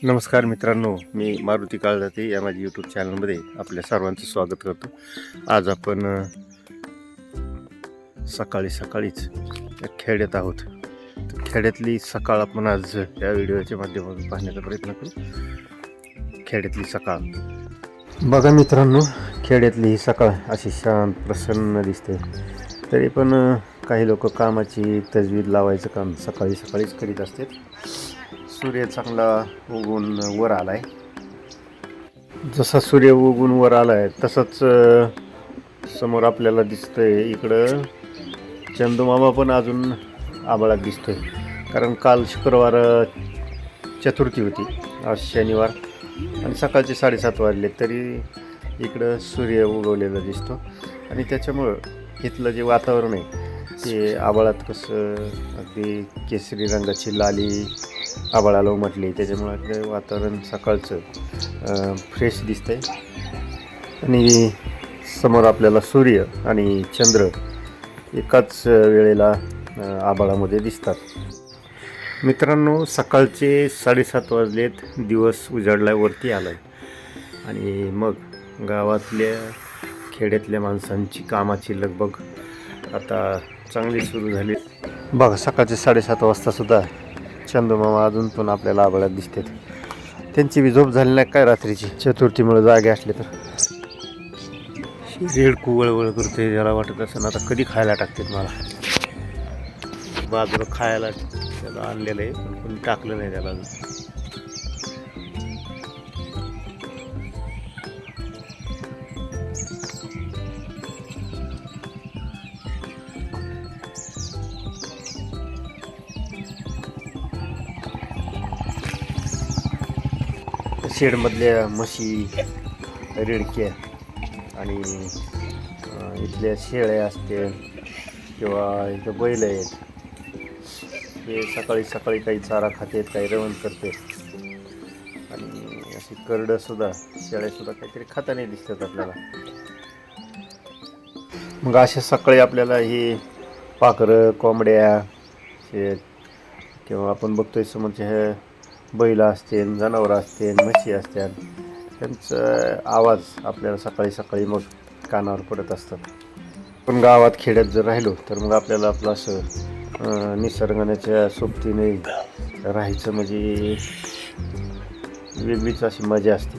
नमस्कार मित्रांनो, मी मारुती काळजाते या माझ्या यूट्यूब चॅनलमध्ये आपल्या सर्वांचं स्वागत करतो. आज आपण सकाळीच खेड्यात आहोत. तर खेड्यातली सकाळ आपण आज या व्हिडिओच्या माध्यमातून पाहण्याचा प्रयत्न करू. खेड्यातली सकाळ बघा मित्रांनो, खेड्यातली ही सकाळ अशी शांत प्रसन्न दिसते. तरी पण काही लोक कामाची तजवीज लावायचं काम सकाळीच करीत असतात. सूर्य चांगला उगून वर आलाय. जसा सूर्य उगून वर आलाय तसंच समोर आपल्याला दिसतंय इकडं चंदूमामा पण अजून आभाळात दिसतोय. कारण काल शुक्रवार चतुर्थी होती, आज शनिवार आणि सकाळचे 7:30 वाजले तरी इकडं सूर्य उगवलेला दिसतो. आणि त्याच्यामुळं इथलं जे वातावरण आहे ते आभाळात कसं अगदी केसरी रंगाची लाली आभाळाला उमटली, त्याच्यामुळं वातावरण सकाळचं फ्रेश दिसतंय. आणि समोर आपल्याला सूर्य आणि चंद्र एकाच वेळेला आभाळामध्ये दिसतात. मित्रांनो, सकाळचे 7:30 वाजलेत, दिवस उजाडला वरती आलाय आणि मग गावातल्या खेड्यातल्या माणसांची कामाची लगबग आता चांगली सुरू झाली. बघा, सकाळचे 7:30 वाजता सुद्धा चंदूमामा अजून पण आपल्याला आभाळात दिसतात. त्यांची बी झोप झाली नाही काय रात्रीची, चतुर्थीमुळे जागे असले तर. रेडकू वळवळ करते, त्याला वाटत असं आता कधी खायला टाकतात मला. बाजूला खायला त्याला आणलेलं आहे पण कोणी टाकलं नाही त्याला अजून. शेडमधल्या म्हशी, रेडक्या आणि इथल्या शेळ्या असते किंवा इथं बैल आहेत, हे सकाळी काही चारा खातात, काही रवण करतात. आणि अशी करडंसुद्धा, शेळ्यासुद्धा काहीतरी खाताना दिसतात आपल्याला. मग अशा सकाळी आपल्याला ही पाखरं, कोंबड्या हे किंवा आपण बघतोय समोरच्या हे बैल असतील, जनावरं असतील, म्हशी असतात, त्यांचा आवाज आपल्याला सकाळी मग कानावर पडत असतात. पण गावात खेड्यात जर राहिलो तर मग आपल्याला आपलं असं निसर्गाच्या सोबतीने राहायचं म्हणजे वेगळीच अशी मजा असते.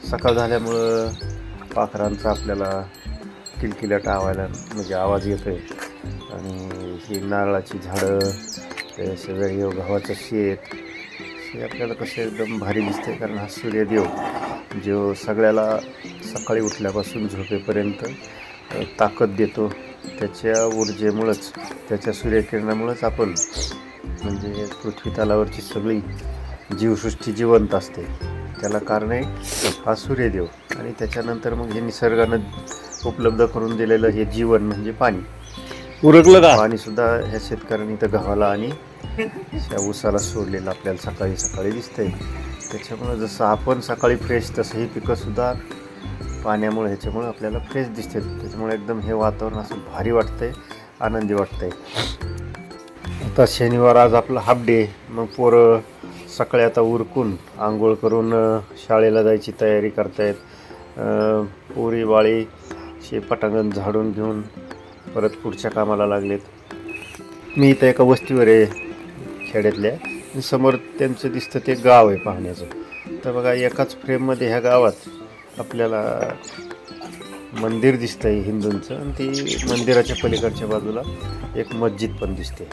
सकाळ झाल्यामुळं पाखरांचा आपल्याला किलकिलाट म्हणजे आवाज येतोय. आणि ही नारळाची झाडं, ते सगळं गव्हाचं शेत, हे आपल्याला कसं एकदम भारी दिसते. कारण हा सूर्यदेव जो सगळ्याला सकाळी उठल्यापासून झोपेपर्यंत ताकद देतो, त्याच्या ऊर्जेमुळंच, त्याच्या सूर्यकिरणामुळंच आपण म्हणजे पृथ्वी तलावरची सगळी जीवसृष्टी जिवंत असते. त्याला कारण आहे हा सूर्यदेव. आणि त्याच्यानंतर मग हे निसर्गानं उपलब्ध करून दिलेलं हे जीवन म्हणजे पाणी. उरकलं का पाणीसुद्धा ह्या शेतकऱ्यांनी तर गव्हाला आणि त्या ऊसाला सोडलेलं आपल्याला सकाळी दिसतंय. त्याच्यामुळं जसं आपण सकाळी फ्रेश तसं ही पिकंसुद्धा पाण्यामुळे ह्याच्यामुळे आपल्याला फ्रेश दिसते. त्याच्यामुळे एकदम हे वातावरण असं भारी वाटतंय, आनंदी वाटतंय. आता शनिवार, आज आपला हाफ डे. मग पोरं सकाळी आता उरकून आंघोळ करून शाळेला जायची तयारी करतायत. पोरी बाळी पटांगण झाडून घेऊन परत पुढच्या कामाला लागलेत. मी इथं एका वस्तीवर आहे खेड्यातल्या, समोर त्यांचं दिसतं ते गाव आहे पाहण्याचं. तर बघा, एकाच फ्रेममध्ये ह्या गावात आपल्याला मंदिर दिसतंय हिंदूंचं, आणि ती मंदिराच्या पलीकडच्या बाजूला एक मस्जिद पण दिसते.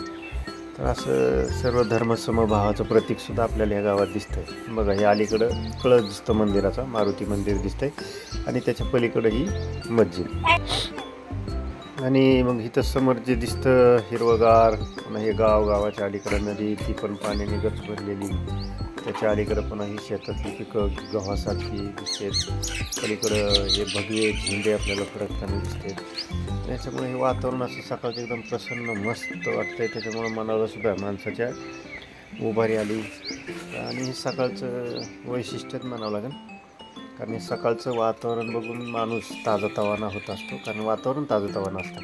तर असं सर्व धर्मसमभावाचं प्रतीकसुद्धा आपल्याला ह्या गावात दिसतंय. बघा, हे अलीकडं कळस दिसतं मंदिराचा, मारुती मंदिर दिसतंय, आणि त्याच्या पलीकडं ही मस्जिद. आणि मग इथं समोर जे दिसतं हिरवगार, पुन्हा हे गावाच्या अलीकडं नदी, ती पण पाण्याने गच्च भरलेली. त्याच्या अलीकडं पुन्हा ही शेतातली पिकं गव्हासारखी दिसते. पलीकडं हे भगवे झेंडे आपल्याला फडकताना दिसते. त्याच्यामुळे हे वातावरण असं सकाळचं एकदम प्रसन्न मस्त वाटतंय. त्याच्यामुळं मनाला सुद्धा माणसाच्या उभारी आली. आणि हे सकाळचं वैशिष्ट्यच म्हणावं लागेल. कारण हे सकाळचं वातावरण बघून माणूस ताजातवाना होत असतो, कारण वातावरण ताजंतवानं असतं.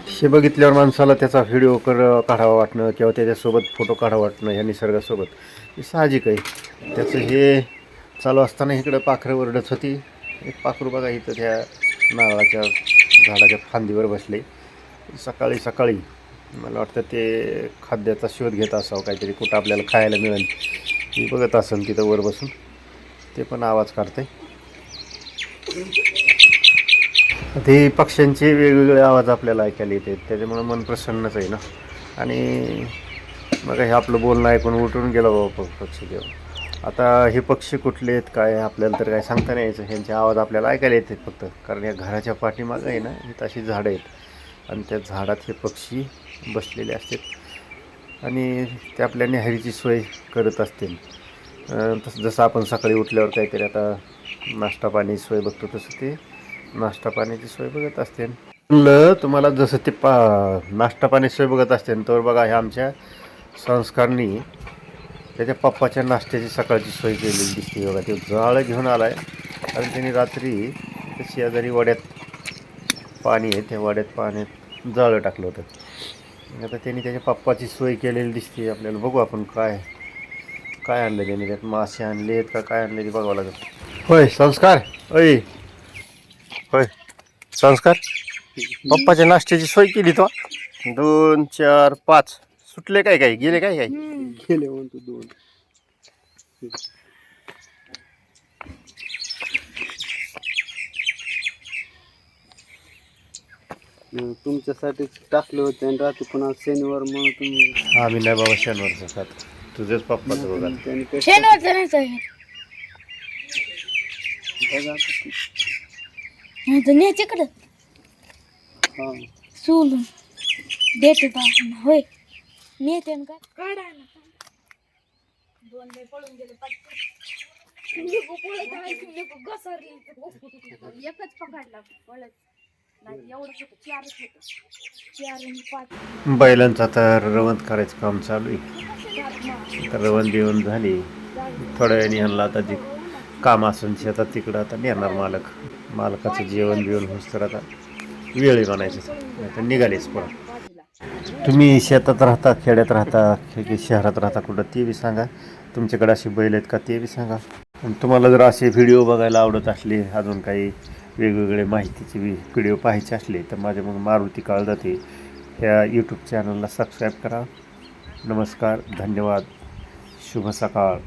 हे बघितल्यावर माणसाला त्याचा व्हिडिओ काढावा वाटणं किंवा त्याच्यासोबत फोटो काढावा वाटणं ह्या निसर्गासोबत हे साहजिक आहे. त्याचं हे चालू असताना इकडं पाखरं ओरडत होती. एक पाखरू बघा इथं त्या नारळाच्या झाडाच्या फांदीवर बसले. सकाळी सकाळी मला वाटतं ते खाद्याचा शोध घेत असावं, काहीतरी कुठं आपल्याला खायला मिळेल मी बघत असेल तिथं वर बसून. ते पण आवाज काढते. ते पक्ष्यांचे वेगवेगळे आवाज आपल्याला ऐकायला येते, त्याच्यामुळं मन प्रसन्नच आहे ना. आणि मग हे आपलं बोलणं ऐकून उठून गेलं बाबा पक्षी घेऊन. आता हे पक्षी कुठले आहेत काय आपल्याला तर काय सांगता नाही यायचं. ह्यांचे आवाज आपल्याला ऐकायला येतात फक्त, कारण या घराच्या पाठीमागं आहे ना इथं अशी झाडं आहेत आणि त्या झाडात हे पक्षी बसलेले असतात आणि ते आपल्या न्याहारीची सोय करत असतील. तसं जसं आपण सकाळी उठल्यावर काहीतरी आता नाश्ता पाणी सोय बघतो, तसं ते नाश्ता पाण्याची सोय बघत असते. म्हणलं तुम्हाला जसं ते नाश्ता पाणी सोय बघत असते तर बघा ह्या आमच्या संस्कारनी त्याच्या पप्पाच्या नाश्त्याची सकाळची सोय केलेली दिसते बघा. ते जाळं घेऊन आला आहे आणि त्याने रात्री शेजारी वड्यात पाणी आहे, त्या वड्यात पाण्यात जाळं टाकलं होतं. आता त्यांनी त्याच्या पप्पाची सोय केलेली दिसते आपल्याला. बघू आपण काय काय आणलं त्याने, त्यात मासे आणले आहेत का काय आणले ते बघावं लागेल. होय संस्कार, होय होय संस्कार, पप्पाच्या नाश्त्याची सोय केली तो. 2 4 5 सुटले काय काय गेले काय काय गेले म्हणतो 2. तुमच्यासाठी टाकले होते आणि रात्री पुन्हा शनिवार म्हणून तुम्ही आम्ही नाही बाबा शनिवारचं खात, तुझंच पप्पाचं बघा. त्यांनी ते शेणवरचं नाही चालेल. बघा आता. नाही तर न्यायच्याकडं हा सोलून देते बा. होय नेते का काढा ना. 2 लय पळून गेले एकच पकडला पळत नाही, एवढंच होतं. 4च होतं. 4 आणि 5 बैलांचं आता रवंत करायचं काम चालू आहे. तर रवंत बिवंत झाली थोड्या वेळाने ह्यांना आता जे काम असून शेतात तिकडं आता नेणार मालकाचं जेवण बिवण होस तर आता वेळ म्हणायचं, नाही तर निघालेच परत. तुम्ही शेतात राहता, खेड्यात राहता की शहरात राहता कुठं ते बी सांगा. तुमच्याकडे अशी बैल आहेत का ते बी सांगा. आणि तुम्हाला जर असे व्हिडिओ बघायला आवडत असले, अजून काही वेगवेगळे माहितीचे व्हिडिओ पाहायचे असले तर माझ्या मग मारुती काळजाते ह्या यूट्यूब चॅनलला सबस्क्राईब करा. नमस्कार, धन्यवाद, शुभ सकाळ.